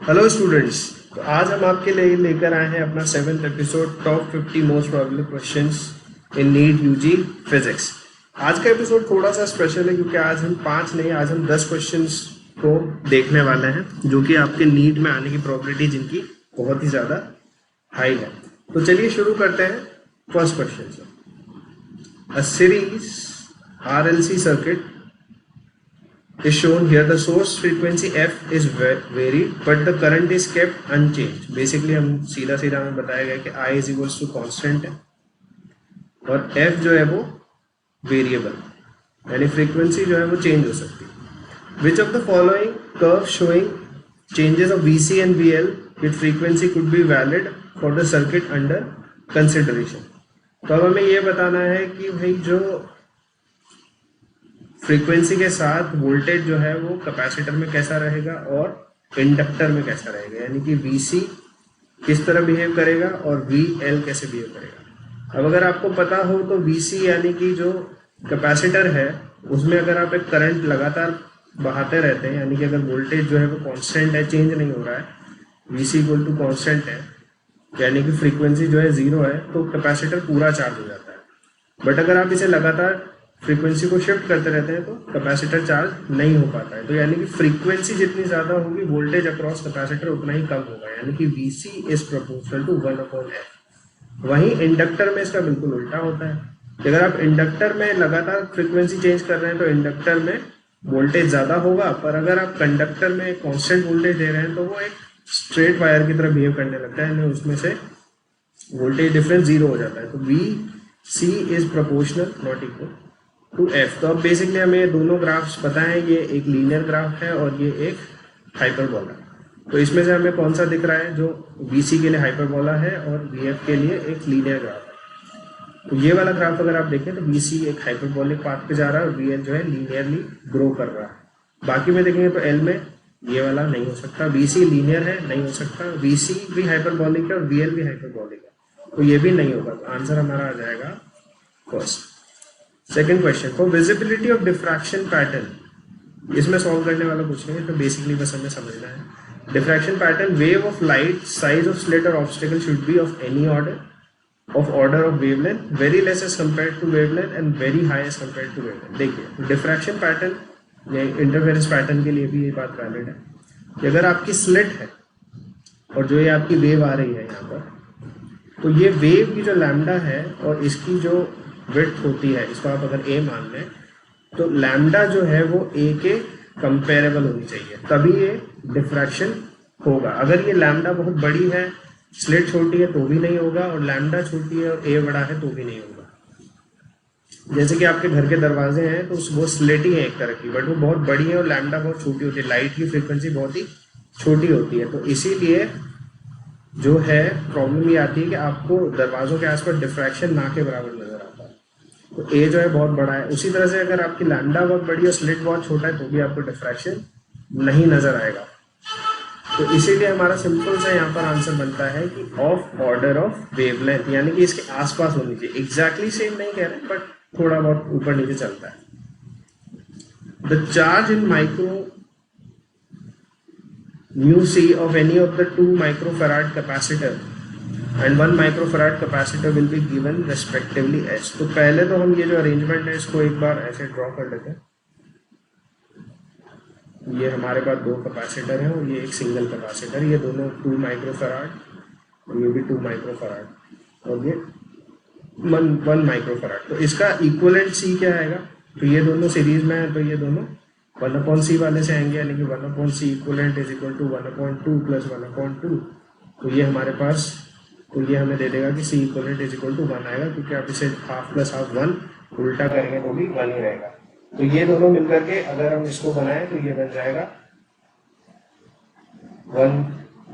Hello students. तो आज हम आपके लिए लेकर आए हैं अपना 7th episode top 50 most probable questions in NEET UG physics. आज का एपिसोड थोड़ा सा स्पेशल है क्योंकि आज हम 5 नहीं, आज हम 10 क्वेश्चंस को देखने वाले हैं जो कि आपके नीट में आने की प्रोबेबिलिटी जिनकी बहुत ही ज़्यादा हाई है। तो चलिए शुरू करते हैं फर्स्ट क्वेश्चन से। A series RLC circuit is shown here. The source frequency f is varied but the current is kept unchanged. Basically हम सीधा हमें बताया गया कि I is equals to constant है और f जो है वो वेरिएबल यानी फ्रीक्वेंसी जो है वो चेंज हो सकती है। Which of the following curve showing changes of VC and VL with frequency could be valid for the circuit under consideration? तो अब हमें ये बताना है कि भाई जो फ्रीक्वेंसी के साथ वोल्टेज जो है वो कैपेसिटर में कैसा रहेगा और इंडक्टर में कैसा रहेगा, यानी कि VC किस तरह बिहेव करेगा और VL कैसे बिहेव करेगा। अब अगर आपको पता हो तो VC यानी कि जो कैपेसिटर है उसमें अगर आप एक करंट लगातार बहाते रहते हैं, यानी कि अगर वोल्टेज जो है वो कांस्टेंट है, चेंज नहीं हो रहा है, VC इक्वल टू कांस्टेंट है, यानी कि फ्रीक्वेंसी जो है 0 है, तो कैपेसिटर पूरा चार्ज हो जाता है। बट अगर आप इसे लगातार फ्रीक्वेंसी को शिफ्ट करते रहते हैं तो कैपेसिटर चार्ज नहीं हो पाता है। तो यानी कि फ्रीक्वेंसी जितनी ज्यादा होगी वोल्टेज अक्रॉस कैपेसिटर उतना ही कम होगा, यानी कि VC is proportional to 1/f। वहीं इंडक्टर में इसका बिल्कुल उल्टा होता है कि अगर आप इंडक्टर में लगातार फ्रीक्वेंसी चेंज कर रहे हैं तो इंडक्टर में वोल्टेज ज्यादा होगा, पर अगर आप कंडक्टर में कॉन्स्टेंट वोल्टेज दे रहे हैं तो वो एक स्ट्रेट वायर की तरह बिहेव करने लगता है, उसमें से वोल्टेज डिफरेंस 0 हो जाता है। तो VC is proportional not equal to f। तो अब बेसिकली हमें ये दोनों ग्राफ्स पता है, ये एक लीनियर ग्राफ है और ये एक हाइपरबोला। तो इसमें से हमें कौन सा दिख रहा है, जो VC के लिए हाइपरबोला है और VF के लिए एक लीनियर ग्राफ है। तो ये वाला ग्राफ अगर आप देखें तो VC एक हाइपरबोलिक पाथ पे जा रहा है और VL जो है लीनियरली ग्रो कर रहा है। बाकी में देखेंगे तो L में ये वाला नहीं हो सकता, VC लीनियर है, नहीं हो सकता, VC भी हाइपरबोलिक है और VL भी हाइपरबोलिक है, तो ये भी नहीं होगा। तो आंसर हमारा आ जाएगा first. Second question, for visibility of diffraction pattern, इसमें सॉल्व करने वाला कुछ नहीं है, तो बेसिकली बस हमें समझना है। Diffraction pattern, wave of light, size of slit और obstacle should be of any order of wavelength, very less as compared to wavelength and very high as compared to wavelength. देखिए डिफ्रैक्शन पैटर्न या interference pattern के लिए भी ये बात valid है कि अगर आपकी स्लिट है और जो ये आपकी वेव आ रही है यहाँ पर, तो ये वेव की जो लैम्डा है और इसकी जो विड्थ होती है, इसको आप अगर a मान लें तो लैम्डा जो है वो a के कंपेरेबल होनी चाहिए, तभी ये डिफ्रैक्शन होगा। अगर ये लैम्डा बहुत बड़ी है, स्लिट छोटी है तो भी नहीं होगा, और लैम्डा छोटी है और a बड़ा है तो भी नहीं होगा। जैसे कि आपके घर के दरवाजे हैं तो वो स्लिट ही है एक तरह की, बट वो बहुत बड़ी है और लैम्डा बहुत छोटी होती है, लाइट की फ्रीक्वेंसी बहुत ही छोटी होती है। तो इसीलिए जो है प्रॉब्लम ये आती है कि आपको दरवाजों के आसपास डिफ्रैक्शन ना के बराबर नजर आता है, तो A जो है बहुत बड़ा है। उसी तरह से अगर आपकी लैम्डा बहुत बड़ी और स्लिट बहुत छोटा है तो भी आपको डिफ्रैक्शन नहीं नजर आएगा। तो इसीलिए हमारा सिंपल सा यहाँ पर आंसर बनता है कि ऑफ ऑर्डर ऑफ वेवलेंथ, यानी कि इसके आसपास होनी चाहिए। एग्जैक्टली सेम नहीं कह रहे बट थोड़ा बहुत ऊपर नीचे चलता है। The charge in micro μc of any of the 2 microfarad capacitor and 1 microfarad capacitor will be given respectively as। तो पहले तो हम ये जो अरेंजमेंट है इसको एक बार ऐसे ड्रॉ कर लेते हैं। ये हमारे पास 2 कैपेसिटर हैं और ये एक सिंगल कैपेसिटर, ये दोनों 2 माइक्रोफराड और ये भी 2 माइक्रोफराड और ये 1 माइक्रोफराड। तो इसका इक्विवेलेंट C क्या आएगा, तो ये दोनों सीरीज में है तो ये दोनों 1/c वाले से आएंगे, यानी कि 1/c equivalent is equal to 1/2 plus 1/2। तो ये हमारे पास, तो ये हमें दे देगा कि C equivalent is equal to 1 आएगा, क्योंकि आप इसे हाफ प्लस हाफ 1 उल्टा करेंगे तो भी 1 ही रहेगा। तो ये दोनों मिलकर के अगर हम इसको बनाएं तो ये बन जाएगा 1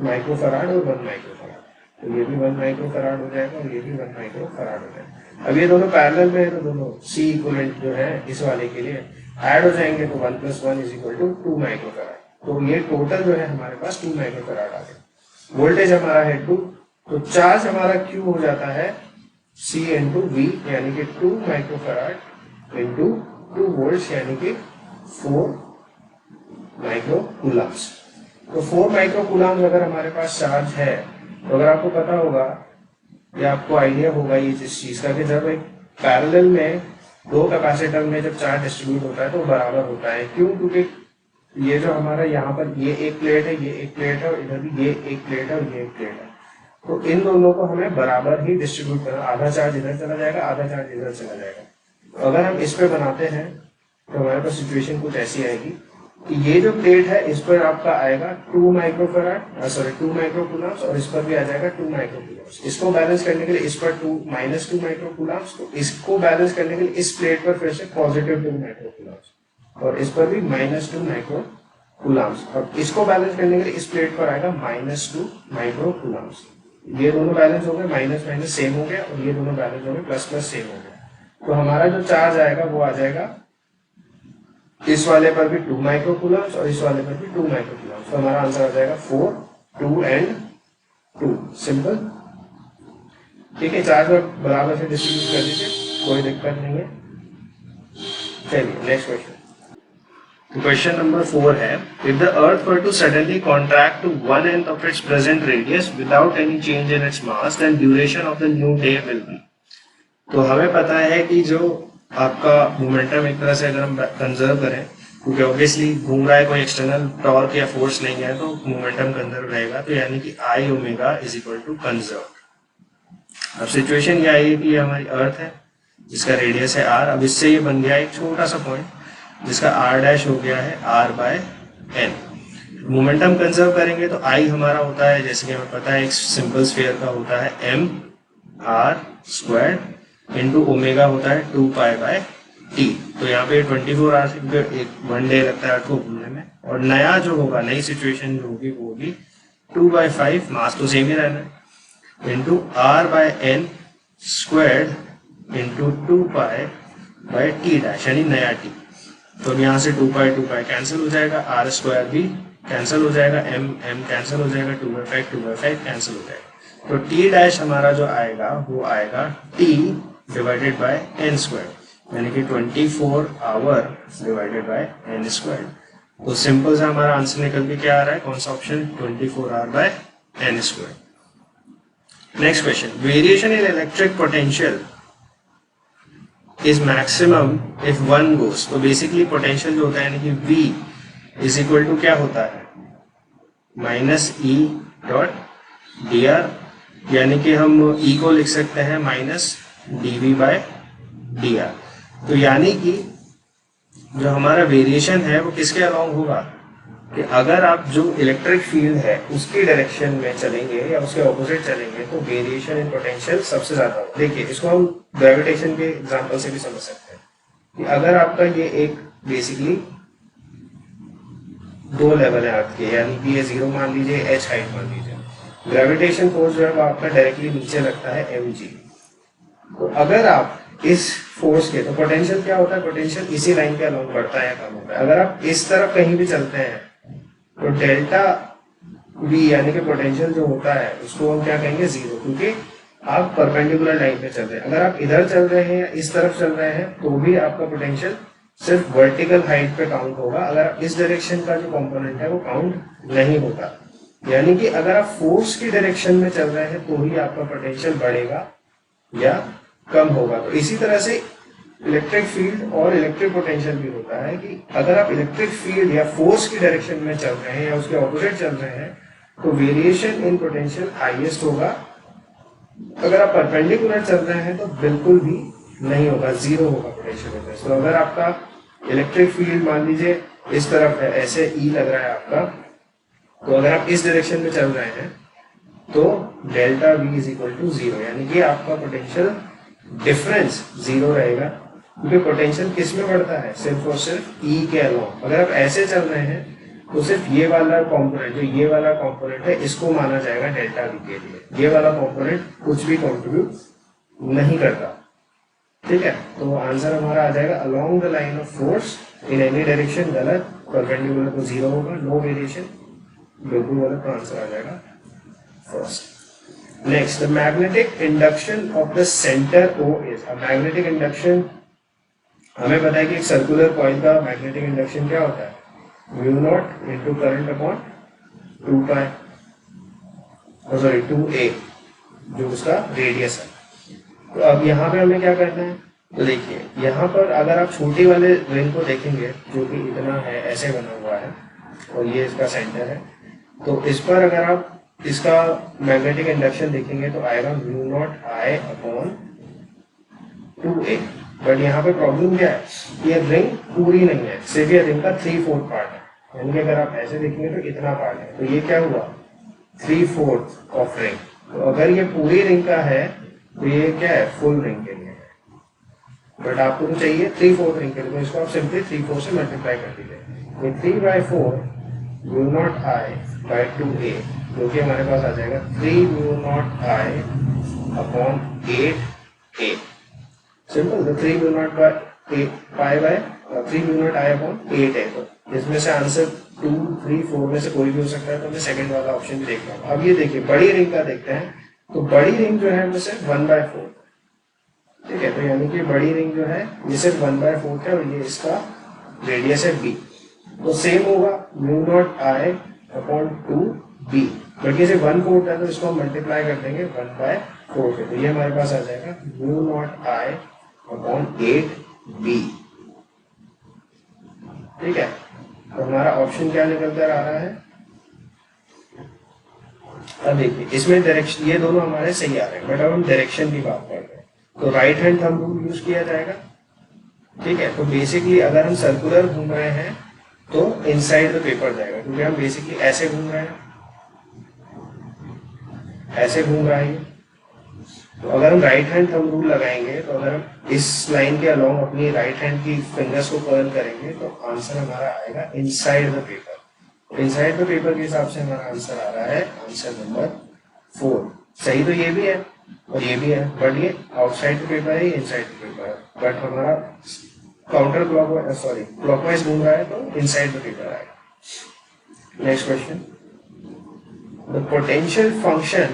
माइक्रोफराड और 1 माइक्रोफराड। तो ये भी 1 माइक्रोफराड हो जाएगा और ये भी 1 माइक्रोफराड हो जाएगा। अब ये दोनों पैरेलल में है तो दोनों C इक्विवेलेंट जो है इस वाले के लिए ऐड हो जाएंगे, तो 1 + 1 इज इक्वल टू 2 माइक्रोफराड। तो ये टोटल जो है हमारे पास 2 माइक्रोफराड आ गया। वोल्टेज हमारा है 2, तो चार्ज हमारा Q हो जाता है C इंटू V, यानी कि 2 माइक्रोफराड इंटू 2 वोल्ट, यानी कि 4 माइक्रो कूलम्स। तो 4 माइक्रो कूलम्ब अगर हमारे पास चार्ज है, तो अगर आपको पता होगा या आपको आइडिया होगा ये इस चीज का कि जब एक पैरेलल में दो कैपेसिटर में जब चार्ज डिस्ट्रीब्यूट होता है तो बराबर होता है। क्यों? क्योंकि ये जो हमारा यहाँ पर ये एक प्लेट है, ये एक प्लेट है, और इधर भी ये एक प्लेट है और ये एक प्लेट है। तो इन दोनों को हमें बराबर ही डिस्ट्रीब्यूट करना, आधा चार्ज इधर चला जाएगा, आधा चार्ज इधर चला जाएगा। तो अगर हम इस पे बनाते हैं तो हमारे पास सिचुएशन कुछ ऐसी आएगी कि ये जो प्लेट है इस पर आपका आएगा 2 माइक्रो कूलम्ब्स, और इस पर भी आ जाएगा 2 माइक्रो कूलम्ब्स। इसको बैलेंस करने के लिए इस पर -2 माइक्रो कूलम्ब्स, तो इसको बैलेंस करने के लिए इस प्लेट पर फिर से +2 माइक्रो कूलम्ब्स, और इस पर भी -2 माइक्रो कूलम्ब्स, और इसको बैलेंस करने के लिए इस प्लेट पर आएगा -2 माइक्रो कूलम्ब्स। ये दोनों बैलेंस हो गए, माइनस माइनस सेम हो गया, और ये दोनों बैलेंस हो गए, प्लस प्लस सेम हो गया। तो हमारा जो चार्ज आएगा वो आ जाएगा इस वाले पर भी 2 माइक्रो कूलम्ब्स और इस वाले पर भी 2 माइक्रो कूलम्ब्स। तो हमारा आंसर आ जाएगा 4, 2 एंड 2। सिंपल, ठीक है। चार्ज बराबर से डिस्ट्रीब्यूट कर दीजिए, कोई दिक्कत नहीं है। चलिए नेक्स्ट क्वेश्चन। क्वेश्चन नंबर 4 है, if the earth were to suddenly contract to 1/10 of its present radius without any change in its mass, then duration of the new day will be. तो हमें पता है कि जो आपका मोमेंटम एक तरह से अगर हम कंजर्व करें, क्योंकि ऑब्वियसली घूम रहा है, कोई एक्सटर्नल टॉर्क या फोर्स नहीं है, तो मोमेंटम कंजर्व रहेगा, तो यानी कि I omega is equal to conserve. अब सिचुएशन क्या है कि हमारी अर्थ है जिसका रेडियस है r। अब इससे ये बन गया एक छोटा सा पॉइंट जिसका r डैश हो गया है r/n। मोमेंटम कंजर्व करेंगे तो I हमारा होता है, जैसे कि हमें पता है एक सिंपल स्फीयर का होता है mr² इंटू ओमेगा होता है 2π/t। तो यहाँ पे 24 आवर्स एक 1 डे लगता है अर्थ को घूमने में। और नया जो होगा, नई सिचुएशन जो होगी वो होगी 2/5, मास तो सेम ही रहना है, into r/n² into 2π/t dash, यानी नया t। तो यहाँ से 2π कैंसिल हो जाएगा, r² भी कैंसिल हो जाएगा, m कैंसिल हो जाएगा, 2/5 कैंसिल हो जाएगा। तो t डैश हमारा जो आएगा वो आएगा t डिवाइडेड बाय n², यानी कि 24 आवर डिवाइडेड बाय n²। तो सिंपल सा हमारा आंसर निकल के क्या आ रहा है, कौन सा option, 24 hour by n²। Next question, variation in electric potential is maximum if 1 goes. तो बेसिकली पोटेंशियल जो होता है यानी कि V इज इक्वल टू क्या होता है, -E.dr, यानी कि हम E को लिख सकते हैं -dV/dr। तो यानी कि जो हमारा वेरिएशन है वो किसके अलोंग होगा, कि अगर आप जो इलेक्ट्रिक फील्ड है उसकी डायरेक्शन में चलेंगे या उसके ऑपोजिट चलेंगे तो वेरिएशन इन पोटेंशियल सबसे ज्यादा होगा। देखिए इसको हम ग्रेविटेशन के एग्जांपल से भी समझ सकते हैं कि अगर आपका ये एक बेसिकली 2 लेवल है अर्थ के, यानी कि ये 0 मान लीजिए, h हाइट मान लीजिए, ग्रेविटेशन फोर्स जो है वो आपका डायरेक्टली नीचे लगता है mg। तो अगर आप इस फोर्स के, तो पोटेंशियल क्या होता है, पोटेंशियल इसी लाइन के अलोंग बढ़ता है या कम होता है। अगर आप इस तरफ कहीं भी चलते हैं तो डेल्टा V यानी कि पोटेंशियल जो होता है उसको हम क्या कहेंगे, 0, क्योंकि आप परपेंडिकुलर लाइन पे चल रहे हैं। अगर आप इधर चल रहे हैं या इस तरफ चल रहे हैं तो भी आपका पोटेंशियल सिर्फ वर्टिकल हाइट पे काउंट होगा, अगर आप इस डायरेक्शन का जो कंपोनेंट है वो काउंट नहीं होता। यानी कि अगर आप फोर्स की डायरेक्शन में चल रहे हैं तो ही आपका पोटेंशियल बढ़ेगा या कम होगा। तो इसी तरह से इलेक्ट्रिक फील्ड और इलेक्ट्रिक पोटेंशियल भी होता है कि अगर आप इलेक्ट्रिक फील्ड या फोर्स की डायरेक्शन में चल रहे हैं या उसके ऑपोजिट चल रहे हैं तो वेरिएशन इन पोटेंशियल हाईएस्ट होगा। अगर आप परपेंडिकुलर चल रहे हैं तो बिल्कुल भी नहीं होगा, 0 होगा पोटेंशियल। तो अगर आपका इलेक्ट्रिक फील्ड मान लीजिए इस तरफ है, ऐसे E लग रहा है आपका, तो अगर आप इस डायरेक्शन में चल रहे हैं तो delta V is equal to 0, यानी कि आपका पोटेंशियल डिफरेंस 0 रहेगा, क्योंकि पोटेंशियल किस में बढ़ता है, सिर्फ और सिर्फ E के अलोंग। अगर आप ऐसे चल रहे हैं तो सिर्फ ये वाला कंपोनेंट, जो ये वाला कंपोनेंट है, इसको माना जाएगा डेल्टा V के लिए। ये वाला कंपोनेंट कुछ भी कंट्रीब्यूट नहीं करता, ठीक है। तो आंसर हमारा आ जाएगा along the line of force in any direction, गलत, परपेंडिकुलर तो 0 होगा, नो वेरिएशन, बिल्कुल गलत। तो आंसर आ जाएगा first. Next, the magnetic induction of the centre O is. अब मैग्नेटिक इंडक्शन हमें पता है कि एक सर्कुलर कॉइल का मैग्नेटिक इंडक्शन क्या होता है, mu naught into current upon 2 पाई, सॉरी 2a जो उसका रेडियस है। तो अब यहाँ पे हमें क्या करना है, तो देखिए यहाँ पर अगर आप छोटी वाले रिंग को देखेंगे जो कि इतना है, ऐसे बना हुआ है और ये इसका सेंटर है, तो इस पर अगर आप इसका मैग्नेटिक इंडक्शन देखेंगे तो आएगा mu not I upon 2a। But यहाँ पे प्रॉब्लम क्या है, ये रिंग पूरी नहीं है, सिर्फ ये रिंग का 3/4 पार्ट है, यानी कि अगर आप ऐसे देखेंगे तो इतना पार्ट है, तो ये क्या हुआ 3/4 ऑफ रिंग। तो अगर ये पूरी रिंग का है तो ये क्या है, फुल रिंग के लिए है, बट आपको तो चाहिए 3/4 रिंग के लिए, तो इसको आप सिंपली 3/4 से मल्टीप्लाई कर दीजिए। ये 3/4 mu not I by 2a जो कि हमारे पास आ जाएगा 3 mu not I upon 8a। Simple, तो 3 mu naught by pi by 3 mu not I upon 8 है। तो इसमें से आंसर 2, 3, 4 में से कोई भी हो सकता है, तो मैं सेकंड वाला ऑप्शन भी देख रहा हूँ। अब ये देखिए बड़ी रिंग का देखते हैं, तो बड़ी रिंग जो है वो सिर्फ 1/4, ठीक है, तो यानी कि बड़ी रिंग जो है ये सिर्फ 1/4 है और ये इसका रेडियस है b, तो सेम होगा mu not I upon 2b, but ये सिर्फ 1/4 है तो इसको हम मल्टीप्लाई कर देंगे 1/4 से, तो ये हमारे पास आ जाएगा mu not I upon 8b, ठीक है। तो हमारा ऑप्शन क्या निकल कर आ रहा है, अब देखिए इसमें डायरेक्शन, ये दोनों हमारे सही आ रहे हैं, बट अब हम डायरेक्शन की बात कर रहे हैं, तो right hand thumb rule use किया जाएगा, ठीक है। तो बेसिकली अगर हम सर्कुलर घूम रहे हैं तो इनसाइड द पेपर जाएगा, क्योंकि हम बेसिकली ऐसे घूम रहे हैं, ऐसे घूम रहा है, तो अगर हम राइट हैंड थंब रूल लगाएंगे तो अगर हम इस लाइन के अलोंग अपनी राइट हैंड की फिंगर्स को कर्ल करेंगे तो आंसर हमारा आएगा inside the paper. Inside the paper के हिसाब से हमारा आंसर आ रहा है आंसर नंबर 4। सही तो ये भी है और ये भी है, बट ये आउटसाइड द पेपर है, इनसाइड द पेपर है, बट हमारा काउंटर क्लॉकवाइज, सॉरी क्लॉकवाइज घूम रहा है तो इनसाइड द पेपर आएगा। Next question, the potential function,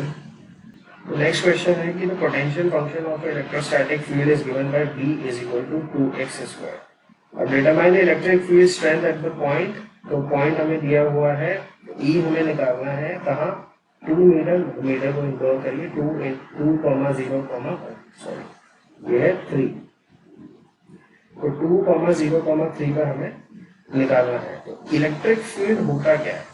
next question है कि the potential function of electrostatic field is given by B is equal to 2x²। अब determine the electric field strength at the point, तो point हमें दिया हुआ है, E हमें निकालना है कहाँ, 2 मीटर, मीटर को इंक्लूड करिए 2,0,1, सॉरी ये है 3, तो 2,0,3 पर हमें निकालना है। तो इलेक्ट्रिक फील्ड होता क्या है,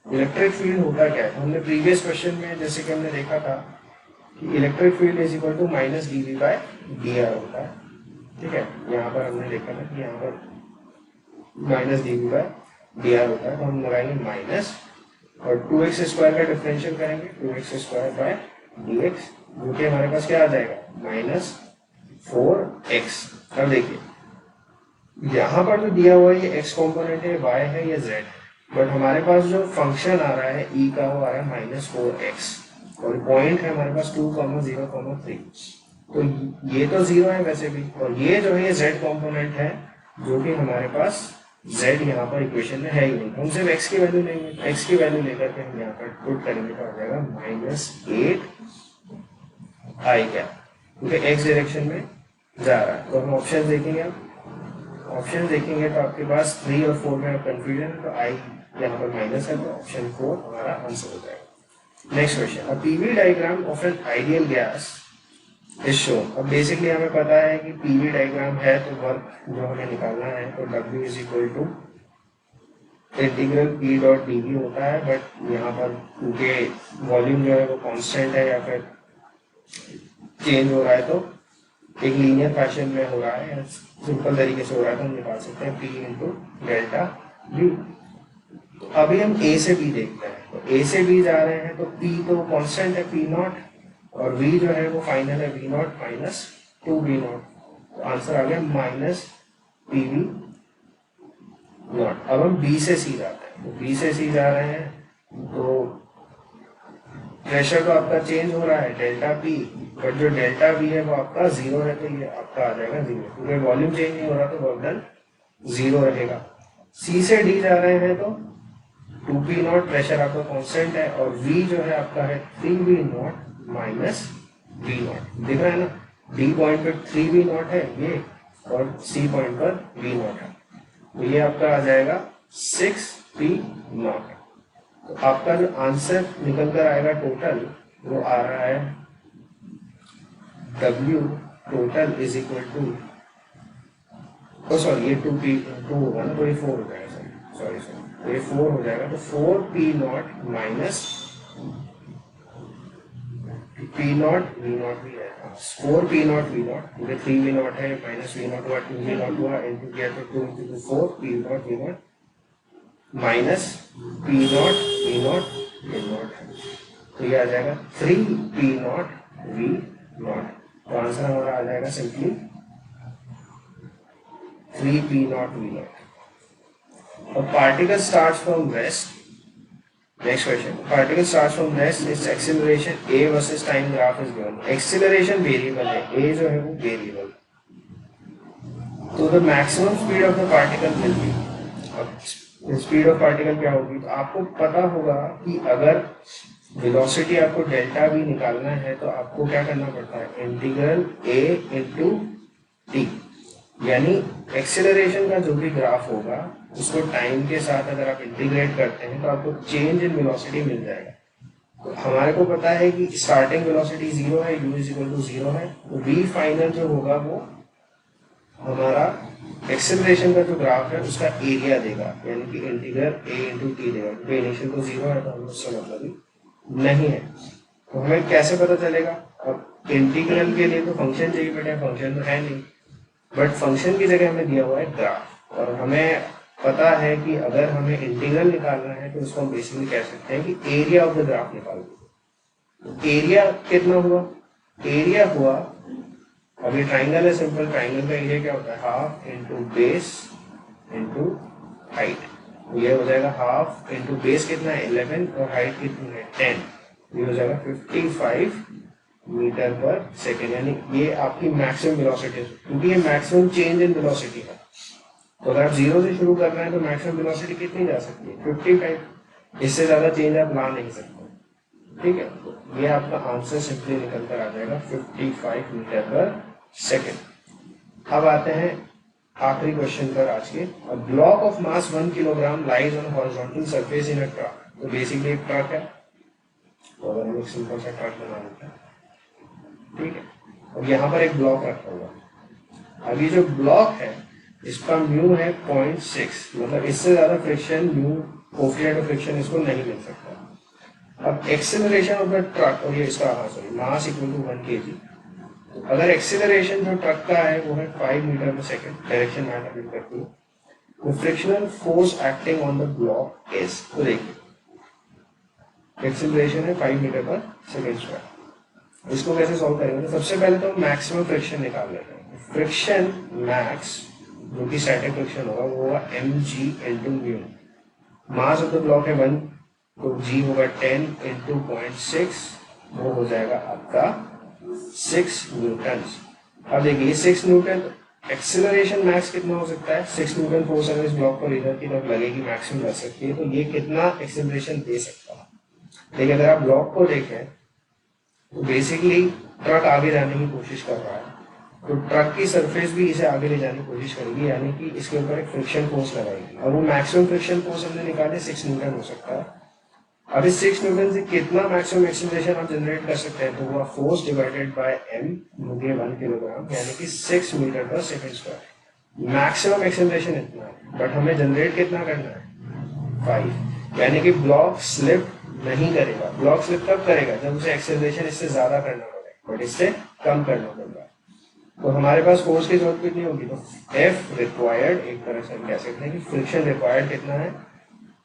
इलेक्ट्रिक फील्ड होता क्या है, तो हमने प्रीवियस क्वेश्चन में जैसे कि हमने देखा था कि electric field is equal to -dV/dr होता है, ठीक है। यहाँ पर हमने देखा था कि यहाँ पर -dV/dr होता है, तो हम लगाएंगे माइनस और 2x² का डिफरेंशियल करेंगे 2x²/dx, जो कि हमारे पास क्या आ जाएगा -4x। अब देखिए यहाँ पर जो दिया हुआ है ये x कॉम्पोनेंट है, y है, ये z है, बट हमारे पास जो फंक्शन आ रहा है e का वो आ रहा है -4x और पॉइंट है हमारे पास 2,0,3, तो ये तो 0 है वैसे भी, और ये जो है ये z कॉम्पोनेंट है जो कि हमारे पास z यहाँ पर इक्वेशन में है ही नहीं, हम सिर्फ x की वैल्यू लेंगे, x की वैल्यू लेकर के हम यहाँ पर पुट करेंगे तो आ जाएगा -8i क्या, क्योंकि x डायरेक्शन में जा रहा है। तो हम ऑप्शन देखेंगे, अब ऑप्शन देखेंगे तो आपके पास 3 और 4 में कंफ्यूजन, तो i यहाँ पर माइनस है, तो ऑप्शन 4 हमारा आंसर हो जाएगा। Next question, a PV diagram of an ideal gas is shown. अब बेसिकली हमें पता है कि पीवी डायग्राम है तो वर्क जो हमें निकालना है तो W is equal to integral P.dv होता है, बट यहाँ पर क्योंकि वॉल्यूम जो है वो कांस्टेंट है या फिर चेंज हो रहा है तो एक लीनियर फैशन में हो रहा है, सिंपल तरीके से हो रहा है, तो हम निकाल सकते हैं P इंटू डेल्टा V। तो अभी हम A से B देखते हैं, तो A से B जा रहे हैं तो P तो कांस्टेंट है P0 और V जो है वो फाइनल है V0 माइनस 2V0, तो आंसर आ गया -PV0। अब हम B से C जाते हैं, तो B से C जा रहे हैं तो प्रेशर तो आपका चेंज हो रहा है डेल्टा P, बट जो डेल्टा V है वो आपका 0 है, तो ये आपका आ जाएगा 0, क्योंकि वॉल्यूम चेंज नहीं हो रहा तो वर्क डन 0 रहेगा। C से D जा रहे हैं तो 2P0 प्रेशर आपका कांस्टेंट है और V जो है आपका है 3V0 माइनस V0, दिख रहा है ना, D पॉइंट पर 3V0 है ये और C पॉइंट पर V0 है, तो ये आपका आ जाएगा 6 पी नॉट। तो आपका जो आंसर निकल कर आएगा टोटल वो आ रहा है W total is equal to, sorry ये 2 होगा ना, तो ये 4 हो जाएगा, सॉरी तो ये 4 हो जाएगा, तो 4P not minus P naught V not भी है, 4P नॉट V नॉट, क्योंकि 3V नॉट है माइनस V नॉट हुआ, 2V नॉट हुआ, इनटू किया तो 2 into 4 P naught V naught minus P naught V naught V naught, तो ये आ जाएगा 3P नॉट V नॉट। तो आंसर हमारा आ जाएगा simply 3P naught V naught. और particle starts from rest, next question, particle starts from west, its acceleration a versus time graph is given, acceleration variable है, a जो है वो variable, तो the maximum speed of the particle will be, अब speed of particle क्या होगी, तो आपको पता होगा कि अगर वेलोसिटी आपको डेल्टा भी निकालना है तो आपको क्या करना पड़ता है, इंटीग्रल a इंटू टी, यानी एक्सेलरेशन का जो भी ग्राफ होगा उसको टाइम के साथ अगर आप इंटीग्रेट करते हैं तो आपको चेंज इन वेलोसिटी मिल जाएगा। तो हमारे को पता है कि स्टार्टिंग वेलोसिटी 0 है, u इज इक्वल टू 0 है, तो v फाइनल जो होगा वो हमारा एक्सेलरेशन का जो ग्राफ है उसका एरिया देगा, यानी कि इंटीग्रल a इंटू टी देगा, क्योंकि इनिशियल तो 0 है तो हमें उससे मतलब ही नहीं है। तो हमें कैसे पता चलेगा, अब इंटीग्रल के लिए तो फंक्शन चाहिए बेटा, फंक्शन तो है नहीं, बट फंक्शन की जगह हमें दिया हुआ है ग्राफ, और हमें पता है कि अगर हमें इंटीग्रल निकालना है तो उसको हम बेसिकली कह सकते हैं कि एरिया ऑफ द ग्राफ निकाल दो। तो एरिया कितना हुआ, एरिया हुआ, अभी ट्राइंगल है, सिंपल ट्राइंगल का एरिया क्या होता है, half into base into height, तो ये हो जाएगा हाफ इंटू बेस कितना है 11 और हाइट कितनी है 10, ये हो जाएगा 55 मीटर पर सेकेंड, यानी ये आपकी मैक्सिमम वेलोसिटी है, क्योंकि ये मैक्सिमम चेंज इन वेलोसिटी है। तो अगर आप 0 से शुरू कर रहे हैं तो मैक्सिमम वेलोसिटी कितनी जा सकती है 55, इससे ज्यादा चेंज आप ला नहीं सकते, ठीक है। तो ये आपका आंसर सिंपली निकल कर आ जाएगा 55 मीटर पर सेकेंड। अब आते हैं आखिरी क्वेश्चन पर आज के, a block of mass 1 kilogram lies on horizontal surface in a truck, तो बेसिकली एक ट्रक है, तो अगर हम एक सिंपल सा ट्रक बना लेते हैं, ठीक है, और यहाँ पर एक ब्लॉक रखा हुआ, अभी जो ब्लॉक है इसका म्यू है 0.6, मतलब इससे ज्यादा friction, mu coefficient of friction इसको नहीं मिल सकता। अब एक्सेलरेशन ऑफ द ट्रक, और ये इसका sorry mass equal to 1 kg, तो अगर एक्सेलरेशन जो ट्रक का है वो है 5 मीटर पर सेकेंड, डायरेक्शन मैटर करती है, तो frictional force acting on the block is, तो देखिए एक्सेलरेशन है 5 मीटर पर सेकेंड स्क्वायर, इसको कैसे सॉल्व करेंगे, तो सबसे पहले तो मैक्सिमम फ्रिक्शन निकाल लेते हैं, फ्रिक्शन मैक्स जो कि स्टैटिक फ्रिक्शन होगा वो होगा mg into mu, mass of the block है 1, तो g होगा 10 इंटू 0.6, वो हो जाएगा आपका 6 न्यूटन। अब देखिए 6 न्यूटन, एक्सेलरेशन मैक्स कितना हो सकता है, 6 न्यूटन फोर्स अगर इस ब्लॉक पर इधर की तरफ लगेगी मैक्सिमम लग सकती है, तो ये कितना एक्सेलरेशन दे सकता है। लेकिन अगर आप ब्लॉक को देखें तो बेसिकली ट्रक आगे जाने की कोशिश कर रहा है, तो ट्रक की सरफेस भी इसे आगे ले जाने की कोशिश करेगी, यानी कि इसके ऊपर एक फ्रिक्शन फोर्स लगाएगी, और वो मैक्सिमम फ्रिक्शन फोर्स हमने निकाले 6 न्यूटन हो सकता है। अब इस 6 न्यूटन से कितना मैक्सिमम एक्सेलरेशन आप जनरेट कर सकते हैं, तो वो फोर्स डिवाइडेड बाय m मुझे 1 किलोग्राम, यानी कि 6 मीटर पर सेकेंड स्क्वायर। मैक्सिमम एक्सेलरेशन इतना है, बट हमें जनरेट कितना करना है 5, यानी कि ब्लॉक स्लिप नहीं करेगा। ब्लॉक स्लिप कब करेगा, जब उसे एक्सेलरेशन इससे ज्यादा करना पड़ेगा, बट इससे कम करना पड़ेगा। तो हमारे पास फोर्स की जरूरत कितनी होगी, तो F रिक्वायर्ड, एक तरह से हम कह सकते हैं कि फ्रिक्शन रिक्वायर्ड कितना है,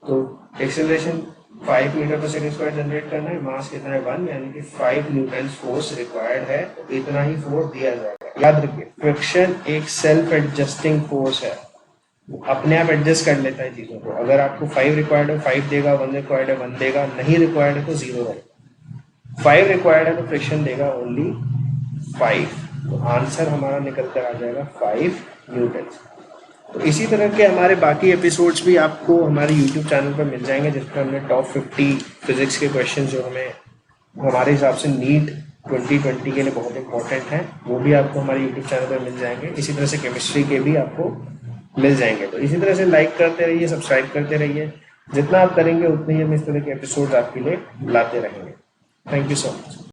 तो एक्सेलरेशन 5 मीटर पर सेकंड स्क्वायर जनरेट करना है, मास कितना है 1, यानी कि 5 न्यूटन फोर्स रिक्वायर्ड है, तो इतना ही फोर्स दिया जाएगा। याद रखिए फ्रिक्शन एक सेल्फ एडजस्टिंग फोर्स है, अपने आप एडजस्ट कर लेता है चीजों को। अगर आपको 5 रिक्वायर्ड है 5 देगा, 1 रिक्वायर्ड है 1 देगा, नहीं रिक्वायर्ड है तो 0 रहेगा। 5 रिक्वायर्ड है तो फ्रिक्शन देगा ओनली 5, तो आंसर हमारा निकल कर आ जाएगा 5 न्यूटन। तो इसी तरह के हमारे बाकी एपिसोड्स भी आपको हमारे YouTube चैनल पर मिल जाएंगे, जिसमें हमने टॉप 50 फिजिक्स के क्वेश्चन जो हमें हमारे हिसाब से नीट 2020 के लिए बहुत इंपॉर्टेंट हैं, वो भी आपको हमारे YouTube चैनल पर मिल जाएंगे। इसी तरह से केमिस्ट्री के भी आपको मिल जाएंगे। तो इसी तरह से लाइक करते रहिए, सब्सक्राइब करते रहिए, जितना आप करेंगे उतने ही हम इस तरह के एपिसोड आपके लिए लाते रहेंगे। Thank you so much.